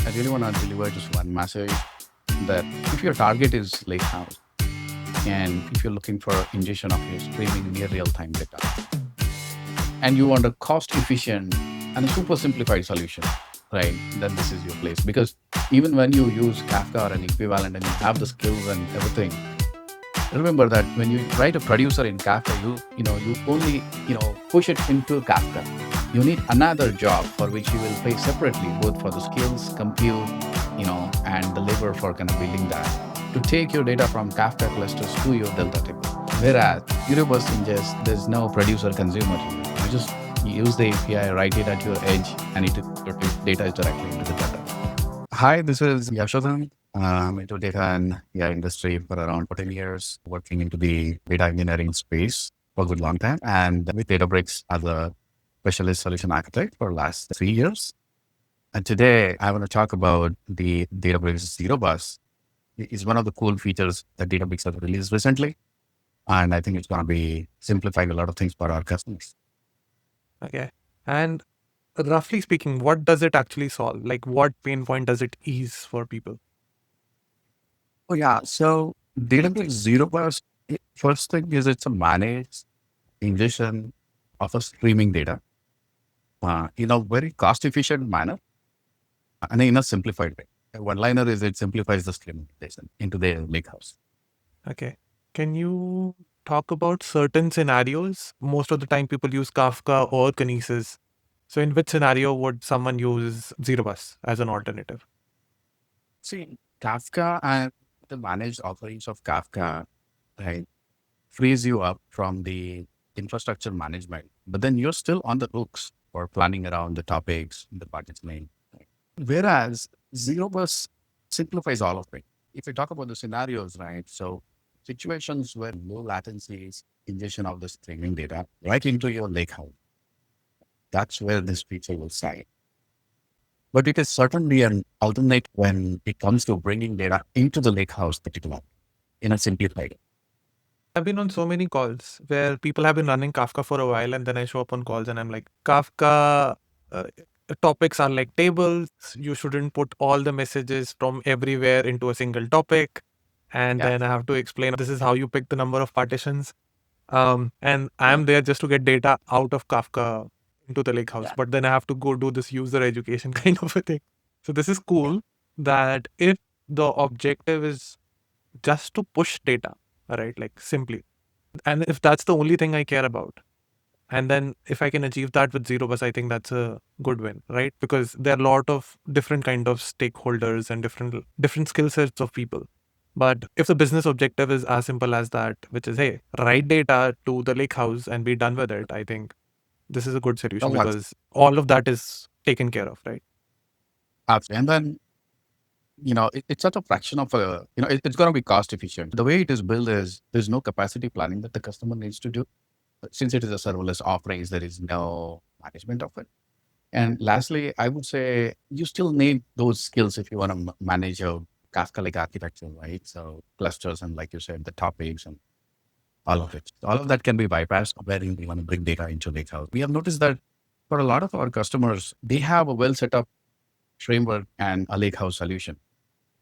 I really want to deliver just one message that if your target is Lakehouse and if you're looking for ingestion of your streaming near real-time data and you want a cost-efficient and a super simplified solution, right, then this is your place. Because even when you use Kafka or an equivalent and you have the skills and everything, remember that when you write a producer in Kafka, you only push it into Kafka. You need another job for which you will pay separately, both for the skills, compute, and the labor for kind of building that to take your data from Kafka clusters to your Delta table. Whereas Zerobus Ingest, there's no producer consumer here. You just use the API, write it at your edge, and your data is directly into the data. Hi, this is Yashodhan. I'm into data and AI industry for around 14 years, working into the data engineering space for a good long time, and with Databricks as a specialist solution architect for the last 3 years. And today I want to talk about the Databricks Zerobus. It's one of the cool features that Databricks has released recently. And I think it's going to be simplifying a lot of things for our customers. Okay. And roughly speaking, what does it actually solve? Like, what pain point does it ease for people? Oh, yeah. So Databricks Zerobus, first thing is it's a managed ingestion of a streaming data in a very cost efficient manner and in a simplified way. One liner is it simplifies the streaming data into the lakehouse. Okay. Can you talk about certain scenarios? Most of the time, people use Kafka or Kinesis. So, in which scenario would someone use Zerobus as an alternative? See, Kafka and the managed offerings of Kafka, right, frees you up from the infrastructure management, but then you're still on the hooks for planning around the topics, the buckets name. Right? Whereas Zerobus simplifies all of it. If we talk about the scenarios, right? So situations where low latencies, ingestion of the streaming data right into your lakehouse, that's where this feature will shine. But it is certainly an alternate when it comes to bringing data into the lakehouse particular in a simplified. I've been on so many calls where people have been running Kafka for a while, and then I show up on calls and I'm like, Kafka uh, topics are like tables. You shouldn't put all the messages from everywhere into a single topic. And Yeah. then I have to explain this is how you pick the number of partitions. And I'm there just to get data out of Kafka into the lakehouse. Yeah. But then I have to go do this user education kind of a thing. So this is cool that if the objective is just to push data, right? Like simply. And if that's the only thing I care about, and then if I can achieve that with Zerobus, I think that's a good win, right? Because there are a lot of different kind of stakeholders and different skill sets of people. But if the business objective is as simple as that, which is, hey, write data to the lakehouse and be done with it, I think this is a good solution Oh, because all of that is taken care of, right? absolutely. And then it's such a fraction of it's going to be cost efficient. The way it is built is there's no capacity planning that the customer needs to do. Since it is a serverless offerings, there is no management of it. And lastly, I would say you still need those skills if you want to manage a Kafka-like architecture, right? So clusters and like you said, the topics and all of it. All of that can be bypassed where you want to bring data into Lakehouse. We have noticed that for a lot of our customers, they have a well set up framework and a Lakehouse solution.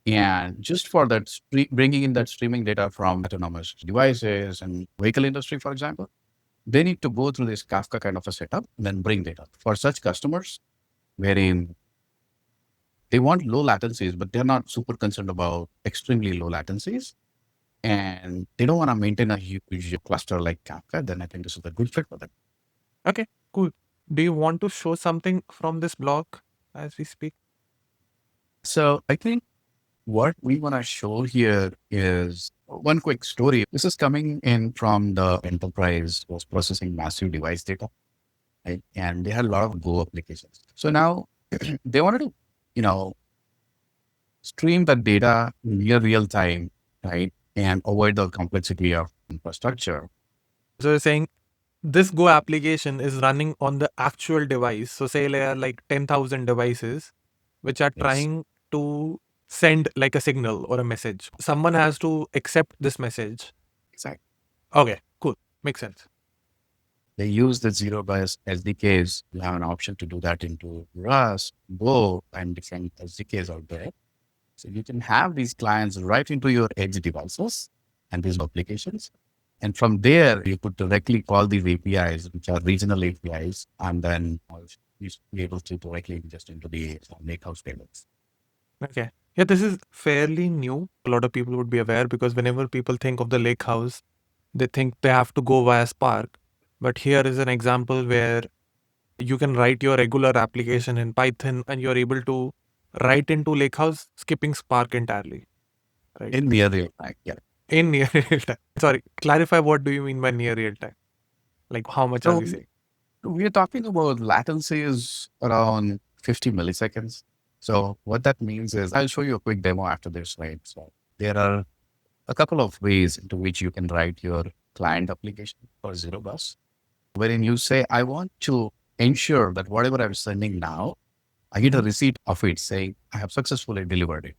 And just for that, bringing in that streaming data from autonomous devices and vehicle industry, for example, they need to go through this Kafka kind of a setup and then bring data. For such customers, wherein they want low latencies, but they're not super concerned about extremely low latencies, and they don't want to maintain a huge cluster like Kafka, then I think this is a good fit for them. Okay, cool. Do you want to show something from this blog as we speak? So I think what we want to show here is one quick story. This is coming in from the enterprise was processing massive device data, right? And they had a lot of Go applications. So now they wanted to, you know, stream that data near real time, right? And avoid the complexity of infrastructure. So you're saying this Go application is running on the actual device. So say there are like 10,000 devices which are Yes, trying to send like a signal or a message. Someone has to accept this message. exactly. Okay, cool. Makes sense. They use the Zerobus SDKs. You have an option to do that into Rust, Go, and different SDKs out there. So you can have these clients right into your edge devices and these applications. And from there, you could directly call these APIs, which are regional APIs, and then you should be able to directly ingest into the Lakehouse tables. Okay. Yeah, this is fairly new. A lot of people would be aware because whenever people think of the lake house, they think they have to go via Spark. But here is an example where you can write your regular application in Python and you're able to write into Lakehouse skipping Spark entirely, right? In near real time, yeah. In near real time. Sorry, clarify what do you mean by near real time? Like how much are So we saying? we are talking about latency is around 50 milliseconds. So what that means is I'll show you a quick demo after this, right? So there are a couple of ways into which you can write your client application for Zerobus, wherein you say, I want to ensure that whatever I'm sending now, I get a Mhm. receipt of it saying I have successfully delivered it.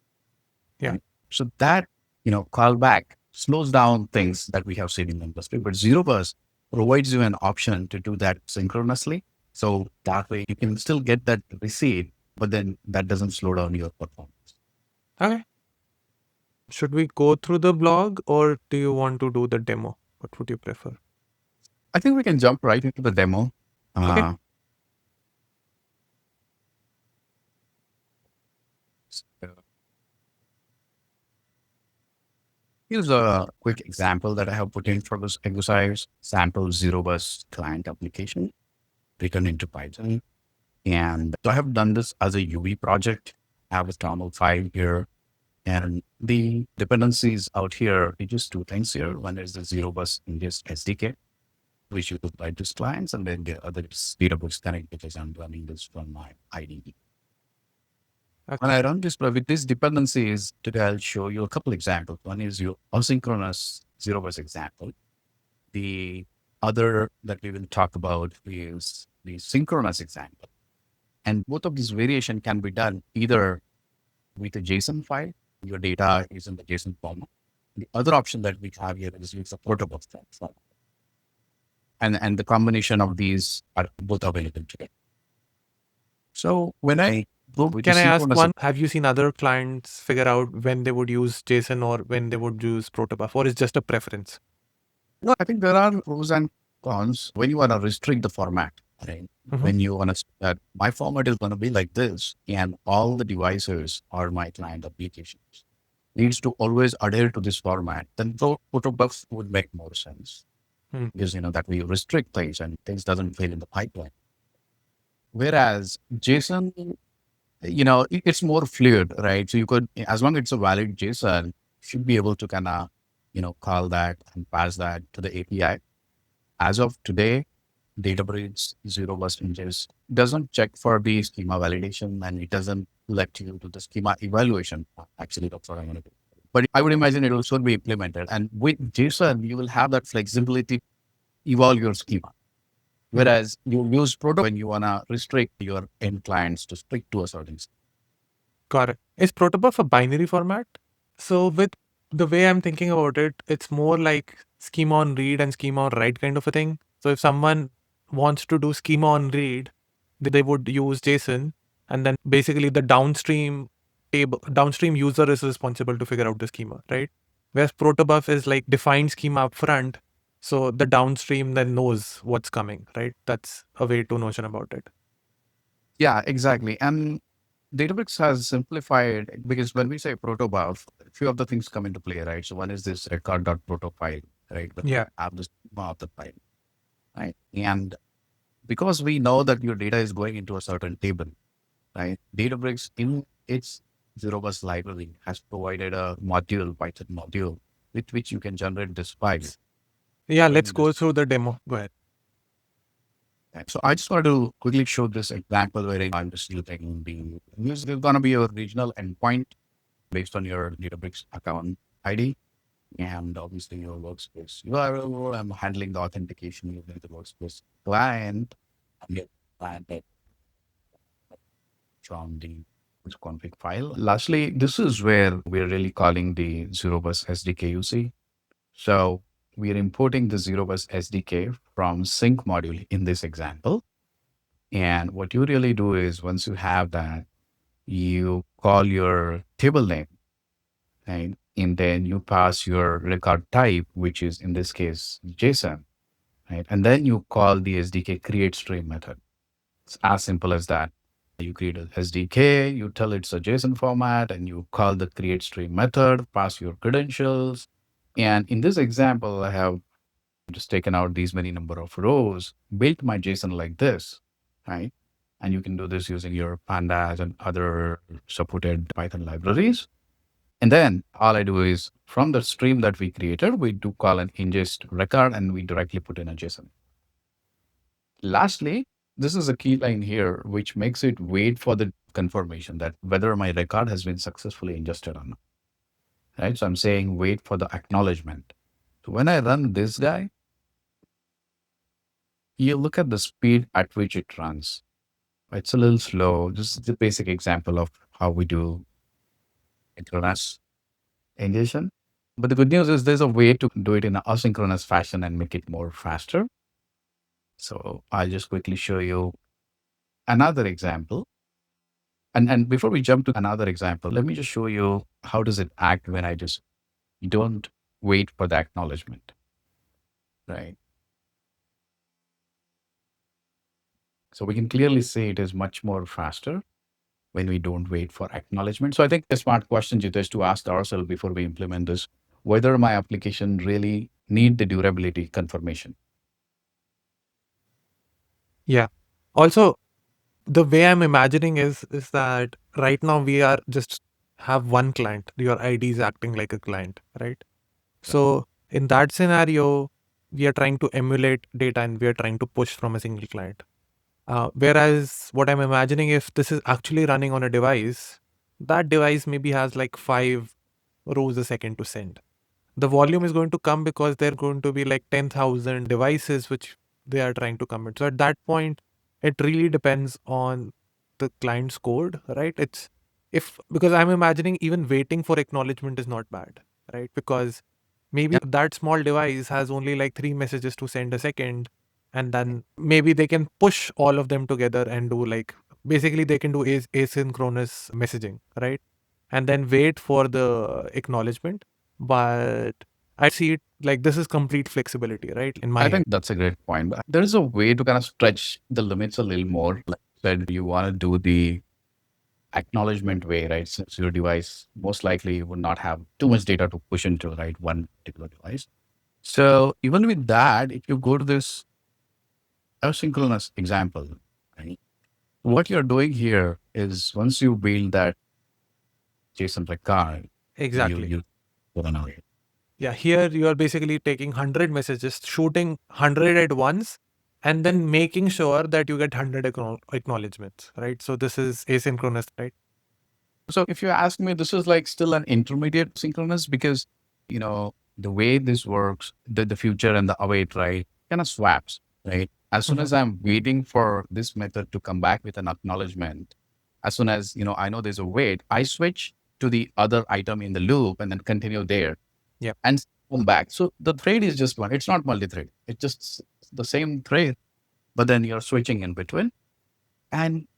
Yeah. Right? So that, callback slows down things that we have seen in the industry, but Zerobus provides you an option to do that synchronously. So that way you can still get that receipt, but then that doesn't slow down your performance. Okay. Should we go through the blog or do you want to do the demo? What would you prefer? I think we can jump right into the demo. Okay. Uh, so here's a quick example that I have put in for this exercise, sample Zerobus client application written into Python. And so I have done this as a UV project. I have a normal file here. And the dependencies out here, it's just two things here. One is the Zerobus Ingest SDK, which you could write to clients, and then the other is Databricks Connect, because I'm running this from my IDE. When Okay. I run this with these dependencies, today I'll show you a couple examples. One is your asynchronous Zerobus example. The other that we will talk about is the synchronous example. And both of these variation can be done either with a JSON file, your data is in the JSON format. The other option that we have here is use a Protobuf format. And the combination of these are both available today. So when I go with the Can I ask synchronous, one? Have you seen other clients figure out when they would use JSON or when they would use Protobuf, or is just a preference? no, I think there are pros and cons when you want to restrict the format. Right? Mhm. When you want to that my format is going to be like this, and all the devices are my client applications needs to always adhere to this format, then Protobuf would make more sense. Hmm. Because that we restrict things and things doesn't fail in the pipeline. Whereas JSON, it's more fluid, right? So you could, as long as it's a valid JSON, you should be able to kind of, call that and pass that to the API. As of today, Databricks Zerobus Ingest doesn't check for the schema validation, and it doesn't let you do the schema evaluation. Actually, that's what I'm going to do. But I would imagine it will soon be implemented. And with JSON, you will have that flexibility to evolve your schema. Hmm. Whereas you use Protobuf when you want to restrict your end clients to stick to a certain. Got it. Is Protobuf a binary format? So with the way I'm thinking about it, it's more like schema on read and schema on write kind of a thing. So if someone wants to do schema on read, they would use JSON, and then basically the downstream user is responsible to figure out the schema, right? Whereas Protobuf is like defined schema up front, so the downstream then knows what's coming, right? That's a way to notion about it. Yeah, exactly. And Databricks has simplified because when we say protobuf, a few of the things come into play, right? So one is this record.proto file, right? But Yeah. have the schema of the file, right? And because we know that your data is going into a certain table, right? Databricks in its Zerobus library has provided a module, Python module, with which you can generate this file. Yeah, let's Showing this. go through the demo. Go ahead. So I just wanted to quickly show this example where I'm just using this is going to be your regional endpoint based on your Databricks account ID and obviously your workspace URL. I'm handling the authentication using the workspace client and get client from the config file. Lastly, this is where we're really calling the Zerobus SDK UC. So we are importing the Zerobus SDK from sync module in this example. And what you really do is once you have that, you call your table name, right? And then you pass your record type, which is in this case JSON, right? And then you call the SDK create stream method. It's as simple as that. You create an SDK, you tell it's a JSON format, and you call the create stream method, pass your credentials. And in this example, I have just taken out these many number of rows, built my JSON like this, right? And you can do this using your pandas and other supported Python libraries. And then all I do is from the stream that we created, we do call an ingest record and we directly put in a JSON. Lastly, this is a key line here, which makes it wait for the confirmation that whether my record has been successfully ingested or not. Right. So I'm saying wait for the acknowledgement. So when I run this guy, you look at the speed at which it runs. It's a little slow. This is the basic example of how we do synchronous ingestion. But the good news is there's a way to do it in an asynchronous fashion and make it more faster. So I'll just quickly show you another example. And before we jump to another example, let me just show you how does it act when I just don't wait for the acknowledgement, right? So we can clearly see it is much more faster when we don't wait for acknowledgement. So I think a smart question, Jitesh, to ask ourselves before we implement this, whether my application really need the durability confirmation. Yeah. Also, the way I'm imagining is that right now we are just have one client. Your ID is acting like a client, right? So in that scenario, we are trying to emulate data and we are trying to push from a single client. Whereas what I'm imagining, if this is actually running on a device, that device maybe has like 5 rows a second to send. The volume is going to come because there are going to be like 10,000 devices which they are trying to commit. So at that point, it really depends on the client's code, right? It's if because I'm imagining even waiting for acknowledgement is not bad, right? Because maybe that small device has only like 3 messages to send a second, and then maybe they can push all of them together and do like basically they can do asynchronous messaging, right? And then wait for the acknowledgement. But I see it like this is complete flexibility, right? In my I head. think that's a great point. But there is a way to kind of stretch the limits a little more. Like you said, you want to do the acknowledgement way, right? Since your device most likely would not have too much data to push into, right? One particular device. So even with that, if you go to this asynchronous example, right? What you're doing here is once you build that JSON record, Exactly. you run away. Yeah, here you are basically taking 100 messages, shooting 100 at once, and then making sure that you get 100 acknowledgements, right? So this is asynchronous, right? So if you ask me, this is like still an intermediate synchronous because, the way this works, the future and the await, right, kind of swaps, right? As soon as I'm waiting for this method to come back with an acknowledgement, as soon as, I know there's a wait, I switch to the other item in the loop and then continue there. Yep. And come back. So the thread is just one. It's not multi-thread. It's just the same thread, but then you're switching in between. And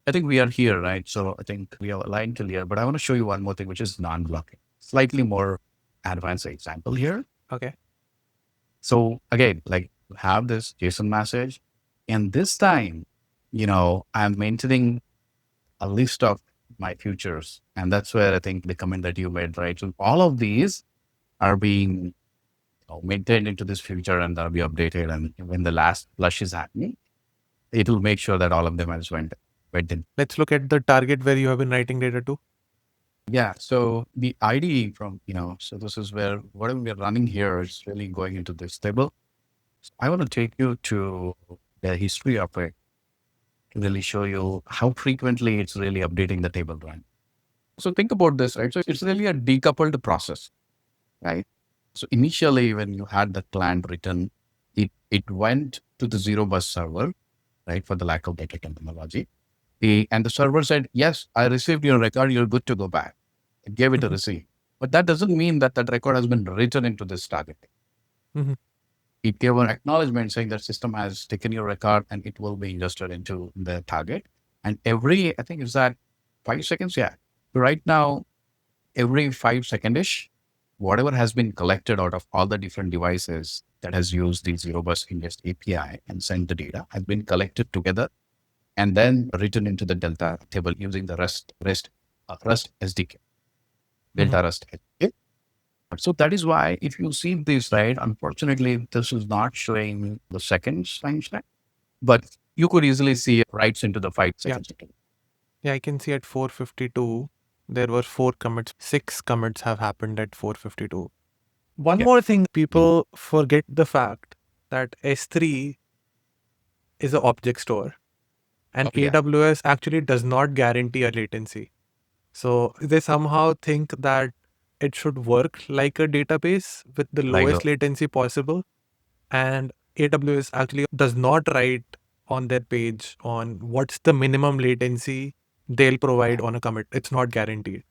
I think we are here, right? So I think we are aligned till here, but I want to show you one more thing, which is non-blocking. Slightly more advanced example here. Okay. So again, like have this JSON message, and this time, I'm maintaining a list of my futures. And that's where I think the comment that you made, right? So all of these are being maintained into this future and they'll be updated. And when the last flush is happening, it will make sure that all of them has went in. Let's look at the target where you have been writing data to. Yeah. So the ID from, so this is where whatever we're running here is really going into this table. So I want to take you to the history of it to really show you how frequently it's really updating the table, right? So think about this, right? So it's really a decoupled process, right? So initially when you had the client written, it went to the Zerobus server, right? For the lack of better terminology. And the server said, yes, I received your record. You're good to go back. It gave it a receipt. But that doesn't mean that that record has been written into this target. Mhm. It gave an acknowledgement saying that system has taken your record and it will be ingested into the target. And every, I think, is that 5 seconds? Yeah. Right now, every 5 secondish, whatever has been collected out of all the different devices that has used the Zerobus Ingest API and sent the data has been collected together and then written into the Delta table using the REST SDK, Mhm. Delta REST SDK. So that is why if you see this, right, unfortunately, this is not showing the seconds timestamp, but you could easily see it writes into the 5 Yeah. seconds. Yeah, I can see at 4:52 there were 4 commits. 6 commits have happened at 4:52. One Yeah. more thing, people forget the fact that S3 is an object store and Oh, yeah. AWS actually does not guarantee a latency. So they somehow think that it should work like a database with the Like, lowest latency possible. And AWS actually does not write on their page on what's the minimum latency they'll provide on a commit. It's not guaranteed.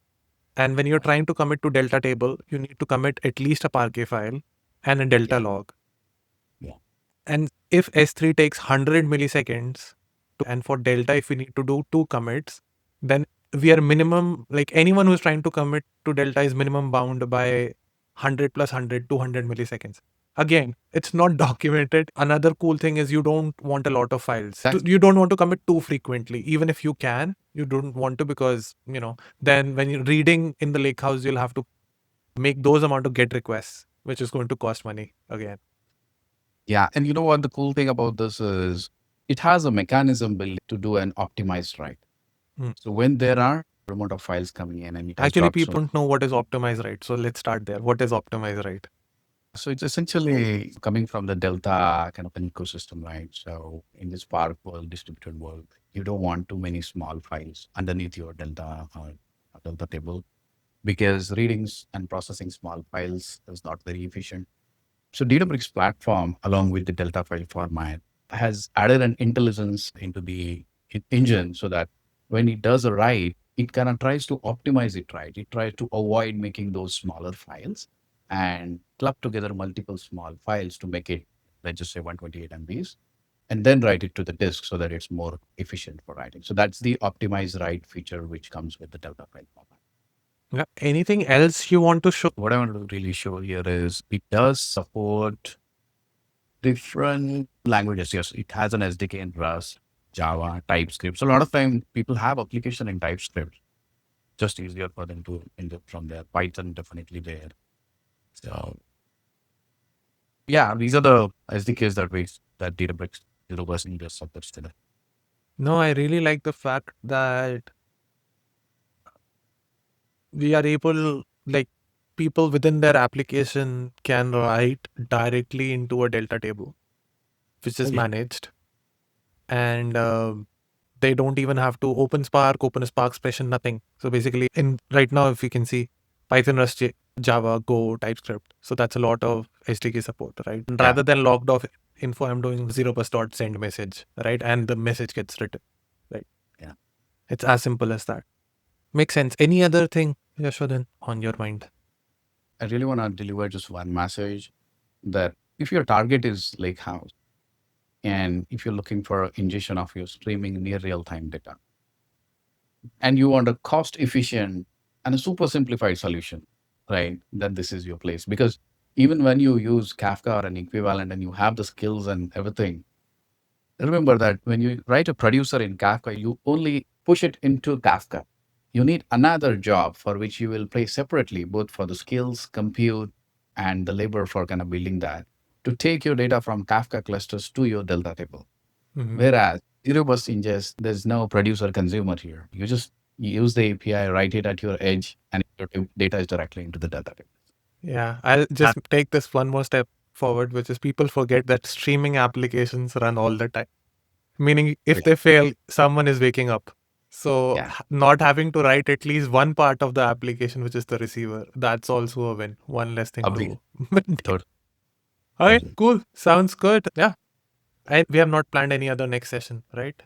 And when you're trying to commit to Delta table, you need to commit at least a Parquet file and a Delta yeah. log. Yeah. And if S3 takes 100 milliseconds, and for Delta, if we need to do 2 commits, then we are minimum, like anyone who's trying to commit to Delta is minimum bound by 100 plus 100, 200 milliseconds. Again, it's not documented. Another cool thing is you don't want a lot of files. That's, You don't want to commit too frequently. Even if you can, you don't want to because, then when you're reading in the Lakehouse, you'll have to make those amount of GET requests, which is going to cost money again. yeah. And you know what? The cool thing about this is it has a mechanism built to do an optimized write. Hmm. So when there are amount of files coming in and it has Actually, dropped so, people don't know what is optimized right. So let's start there. What is optimized right? so it's essentially coming from the Delta kind of an ecosystem, right? So in this Spark world, distributed world, you don't want too many small files underneath your Delta or Delta table because readings and processing small files is not very efficient. So Databricks platform, along with the Delta file format, has added an intelligence into the engine so that when it does a write, it kind of tries to optimize it, right? It tries to avoid making those smaller files and club together multiple small files to make it, let's just say 128 MBs, and then write it to the disk so that it's more efficient for writing. So that's the optimized write feature which comes with the Delta file format. Yeah. Anything else you want to show? What I want to really show here is it does support different languages. Yes, it has an SDK in Rust, Java, TypeScript. So a lot of time people have application in TypeScript. Just easier for them to inject from there. Python definitely there. So yeah, these are the SDKs that Databricks Zerobus Ingest supports today. No, I really like the fact that we are able, like, people within their application can write directly into a Delta table, which is Yeah. managed. And they don't even have to open a Spark expression, nothing. So basically, in right now, if you can see Python, Rust, Java, Go, TypeScript. So that's a lot of SDK support, right? And Yeah. rather than logged off info, I'm doing zerobus.send message, right? And the message gets written, right? Yeah. It's as simple as that. Makes sense. Any other thing, Yashodhan, on your mind? I really want to deliver just one message that if your target is Lakehouse and if you're looking for ingestion of your streaming near real-time data, and you want a cost efficient and a super simplified solution, right? Then this is your place. Because even when you use Kafka or an equivalent and you have the skills and everything, remember that when you write a producer in Kafka, you only push it into Kafka. You need another job for which you will pay separately, both for the skills, compute, and the labor for kind of building that to take your data from Kafka clusters to your Delta table. Mhm. Whereas Zerobus Ingest, there's no producer consumer here. You just use the API, write it at your edge, and your data is directly into the database. Yeah, I'll And just take this one more step forward, which is people forget that streaming applications run all the time. Meaning, if they fail, someone is waking up. So, yeah, not having to write at least one part of the application, which is the receiver, that's also a win. One less thing agree. to maintain. Totally. Okay, Totally. cool. Sounds good. Yeah. We have not planned any other next session, right?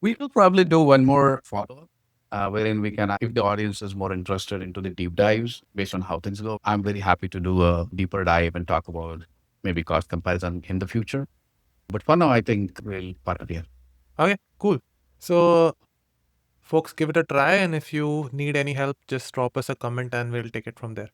We will probably do one more follow-up, wherein we can, if the audience is more interested into the deep dives based on how things go, I'm very happy to do a deeper dive and talk about maybe cost comparison in the future. But for now, I think we'll park it here. Okay, cool. So, folks, give it a try. And if you need any help, just drop us a comment and we'll take it from there.